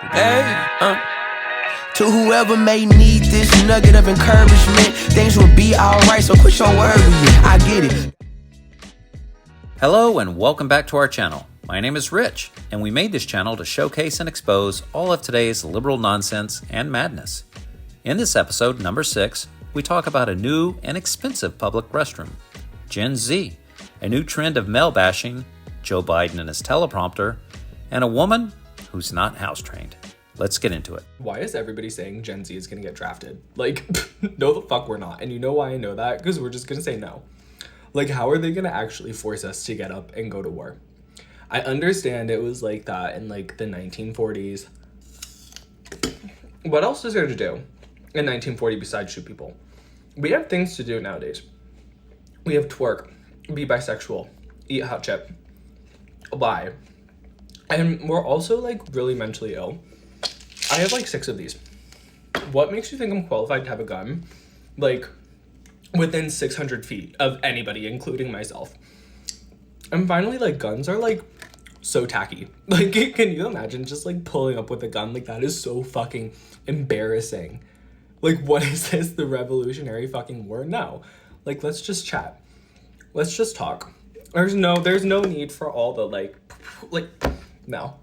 Hey, to whoever may need this nugget of encouragement, things will be alright, so quit your worry, I get it. Hello and welcome back to our channel. My name is Rich, and we made this channel to showcase and expose all of today's liberal nonsense and madness. In this episode, number 6, we talk about a new and expensive public restroom, Gen Z, a new trend of male bashing, Joe Biden and his teleprompter, and a woman who's not house-trained. Let's get into it. Why is everybody saying Gen Z is gonna get drafted? Like, no the fuck we're not. And you know why I know that? Because we're just gonna say no. Like, how are they gonna actually force us to get up and go to war? I understand it was like that in like the 1940s. What else is there to do in 1940 besides shoot people? We have things to do nowadays. We have twerk, be bisexual, eat hot chip, lie. And we're also like really mentally ill. I have like 6 of these. What makes you think I'm qualified to have a gun? Like within 600 feet of anybody, including myself. And finally, like, guns are like so tacky. Like, can you imagine just like pulling up with a gun? Like, that is so fucking embarrassing. Like, what is this? The Revolutionary fucking War? No. Like, let's just chat. Let's just talk. There's no need for all the like, no.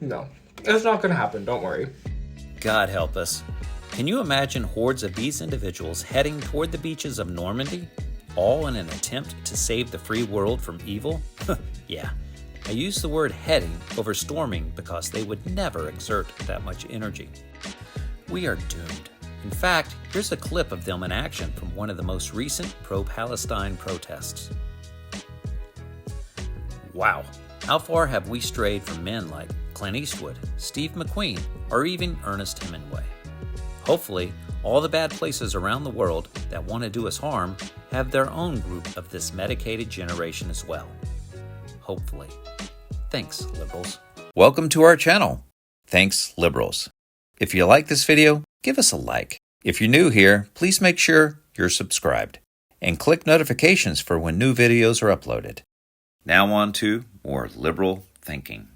No. It's not gonna happen, don't worry. God help us. Can you imagine hordes of these individuals heading toward the beaches of Normandy, all in an attempt to save the free world from evil? Yeah, I use the word heading over storming because they would never exert that much energy. We are doomed. In fact, here's a clip of them in action from one of the most recent pro-Palestine protests. Wow, how far have we strayed from men like Clint Eastwood, Steve McQueen, or even Ernest Hemingway? Hopefully, all the bad places around the world that want to do us harm have their own group of this medicated generation as well. Hopefully. Thanks, liberals. Welcome to our channel. Thanks, liberals. If you like this video, give us a like. If you're new here, please make sure you're subscribed and click notifications for when new videos are uploaded. Now on to more liberal thinking.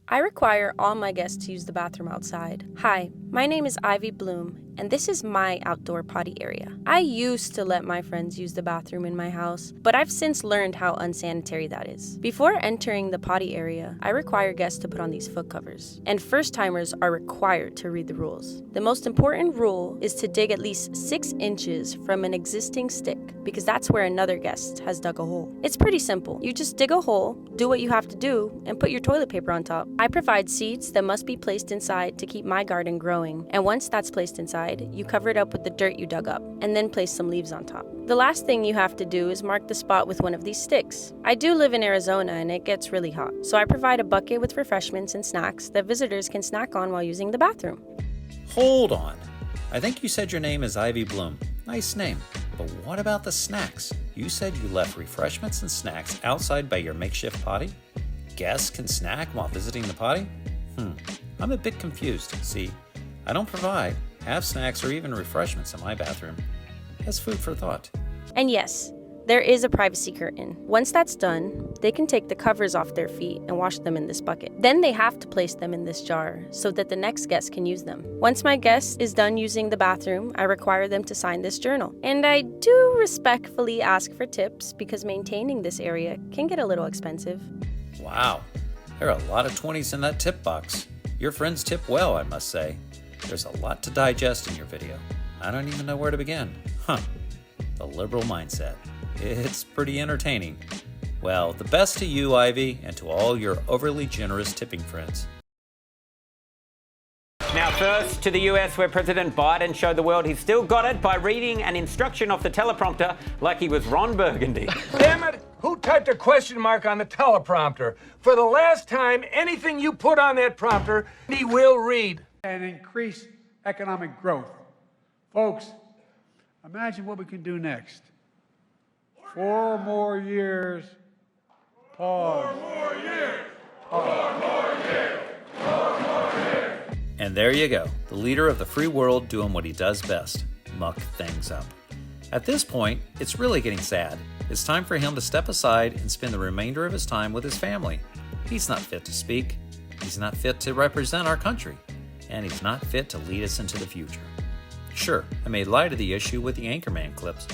I require all my guests to use the bathroom outside. Hi, my name is Ivy Bloom, and this is my outdoor potty area. I used to let my friends use the bathroom in my house, but I've since learned how unsanitary that is. Before entering the potty area, I require guests to put on these foot covers, and first-timers are required to read the rules. The most important rule is to dig at least 6 inches from an existing stick, because that's where another guest has dug a hole. It's pretty simple. You just dig a hole, do what you have to do, and put your toilet paper on top. I provide seeds that must be placed inside to keep my garden growing, and once that's placed inside, you cover it up with the dirt you dug up, and then place some leaves on top. The last thing you have to do is mark the spot with one of these sticks. I do live in Arizona and it gets really hot, so I provide a bucket with refreshments and snacks that visitors can snack on while using the bathroom. Hold on. I think you said your name is Ivy Bloom. Nice name. But what about the snacks? You said you left refreshments and snacks outside by your makeshift potty? Guests can snack while visiting the potty? I'm a bit confused. See, I don't provide, have snacks, or even refreshments in my bathroom. That's food for thought. And yes, there is a privacy curtain. Once that's done, they can take the covers off their feet and wash them in this bucket. Then they have to place them in this jar so that the next guest can use them. Once my guest is done using the bathroom, I require them to sign this journal. And I do respectfully ask for tips because maintaining this area can get a little expensive. Wow, there are a lot of 20s in that tip box. Your friends tip well, I must say. There's a lot to digest in your video. I don't even know where to begin. The liberal mindset. It's pretty entertaining. Well, the best to you, Ivy, and to all your overly generous tipping friends. Now first to the US, where President Biden showed the world he's still got it by reading an instruction off the teleprompter like he was Ron Burgundy. Damn it! Who typed a question mark on the teleprompter? For the last time, anything you put on that prompter, he will read. And increase economic growth. Folks, imagine what we can do next. 4 more years. Pause. 4 more years. 4 more years. 4 more years. And there you go, the leader of the free world doing what he does best, muck things up. At this point, it's really getting sad. It's time for him to step aside and spend the remainder of his time with his family. He's not fit to speak. He's not fit to represent our country, and he's not fit to lead us into the future. Sure, I made light of the issue with the Anchorman clips,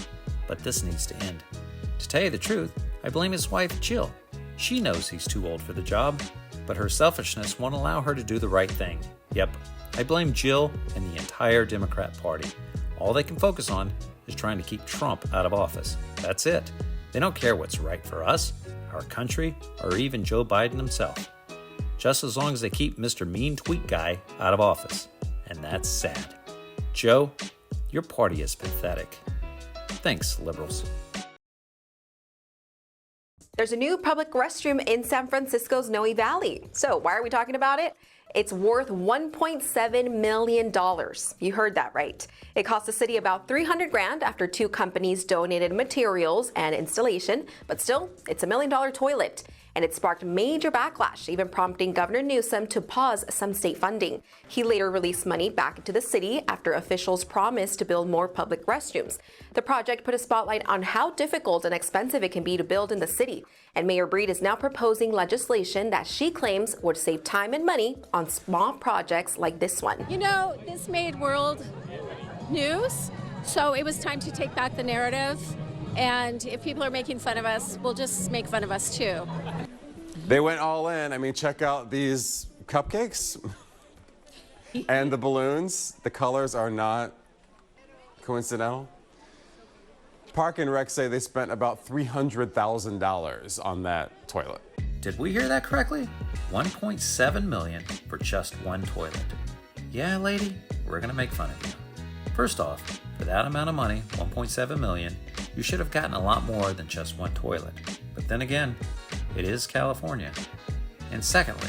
but this needs to end. To tell you the truth, I blame his wife, Jill. She knows he's too old for the job, but her selfishness won't allow her to do the right thing. Yep, I blame Jill and the entire Democrat Party. All they can focus on is trying to keep Trump out of office. That's it. They don't care what's right for us, our country, or even Joe Biden himself. Just as long as they keep Mr. Mean Tweet Guy out of office. And that's sad. Joe, your party is pathetic. Thanks, liberals. There's a new public restroom in San Francisco's Noe Valley. So why are we talking about it? It's worth $1.7 million. You heard that right. It cost the city about $300,000 after 2 companies donated materials and installation, but still, it's $1 million toilet. And it sparked major backlash, even prompting Governor Newsom to pause some state funding. He later released money back into the city after officials promised to build more public restrooms. The project put a spotlight on how difficult and expensive it can be to build in the city. And Mayor Breed is now proposing legislation that she claims would save time and money on small projects like this one. You know, this made world news, so it was time to take back the narrative. And if people are making fun of us, we'll just make fun of us too. They went all in. I mean, check out these cupcakes and the balloons. The colors are not coincidental. Park and Rec say they spent about $300,000 on that toilet. Did we hear that correctly? $1.7 million for just one toilet. Yeah, lady, we're gonna make fun of you. First off, for that amount of money, $1.7 million, you should have gotten a lot more than just one toilet. But then again, it is California. And secondly,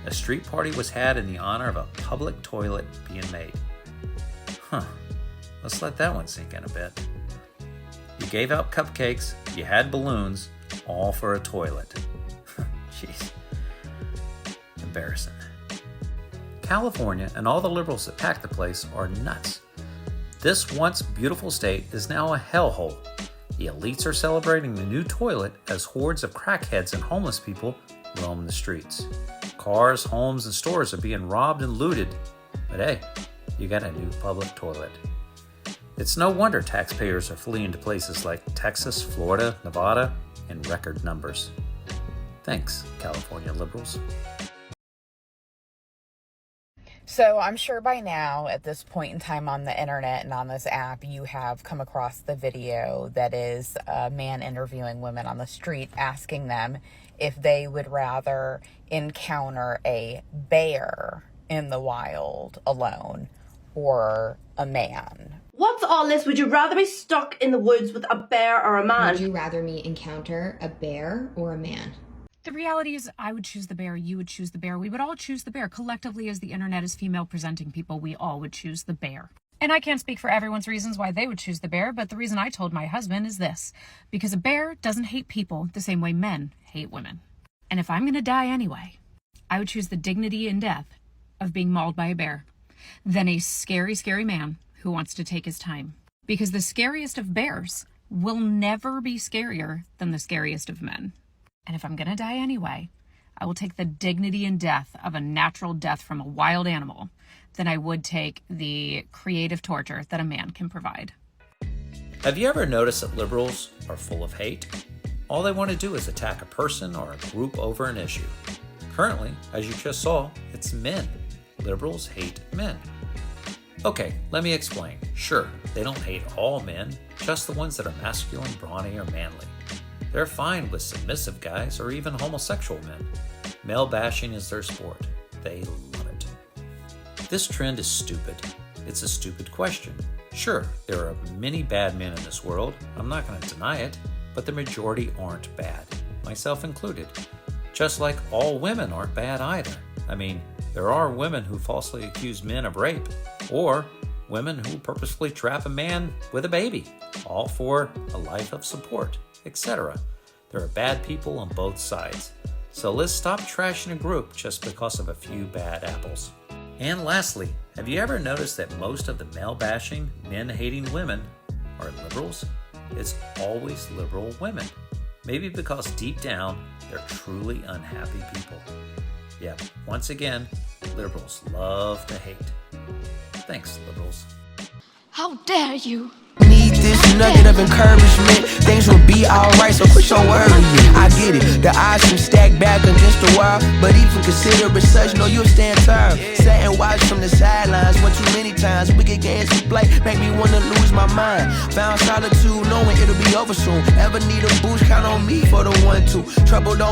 a street party was had in the honor of a public toilet being made. Let's let that one sink in a bit. You gave out cupcakes, you had balloons, all for a toilet. Jeez. Embarrassing. California and all the liberals that pack the place are nuts. This once beautiful state is now a hellhole. The elites are celebrating the new toilet as hordes of crackheads and homeless people roam the streets. Cars, homes, and stores are being robbed and looted. But hey, you got a new public toilet. It's no wonder taxpayers are fleeing to places like Texas, Florida, Nevada in record numbers. Thanks, California liberals. So I'm sure by now, at this point in time on the internet and on this app, you have come across the video that is a man interviewing women on the street, asking them if they would rather encounter a bear in the wild alone or a man. What's all this? Would you rather be stuck in the woods with a bear or a man? Would you rather me encounter a bear or a man? The reality is I would choose the bear, you would choose the bear, we would all choose the bear. Collectively, as the internet is female presenting people, we all would choose the bear. And I can't speak for everyone's reasons why they would choose the bear, but the reason I told my husband is this. Because a bear doesn't hate people the same way men hate women. And if I'm going to die anyway, I would choose the dignity and death of being mauled by a bear than a scary, scary man who wants to take his time. Because the scariest of bears will never be scarier than the scariest of men. And if I'm going to die anyway, I will take the dignity and death of a natural death from a wild animal than I would take the creative torture that a man can provide. Have you ever noticed that liberals are full of hate? All they want to do is attack a person or a group over an issue. Currently, as you just saw, it's men. Liberals hate men. Okay, let me explain. Sure, they don't hate all men, just the ones that are masculine, brawny, or manly. They're fine with submissive guys or even homosexual men. Male bashing is their sport. They love it. This trend is stupid. It's a stupid question. Sure, there are many bad men in this world. I'm not going to deny it, but the majority aren't bad, myself included. Just like all women aren't bad either. I mean, there are women who falsely accuse men of rape, or women who purposefully trap a man with a baby, all for a life of support, etc. There are bad people on both sides. So let's stop trashing a group just because of a few bad apples. And lastly, have you ever noticed that most of the male bashing, men hating women are liberals? It's always liberal women. Maybe because deep down, they're truly unhappy people. Yeah, once again, liberals love to hate. Thanks, liberals. How dare you? Need this nugget of encouragement. Things will be alright, so quit your worrying. I get it, the odds seem stacked back against the wall, but even consider it such, no, you'll stand tall. Sat and watch from the sidelines one too many times. Wicked games we play make me wanna lose my mind. Found solitude knowing it'll be over soon. Ever need a boost, count on me for the 1-2. Trouble don't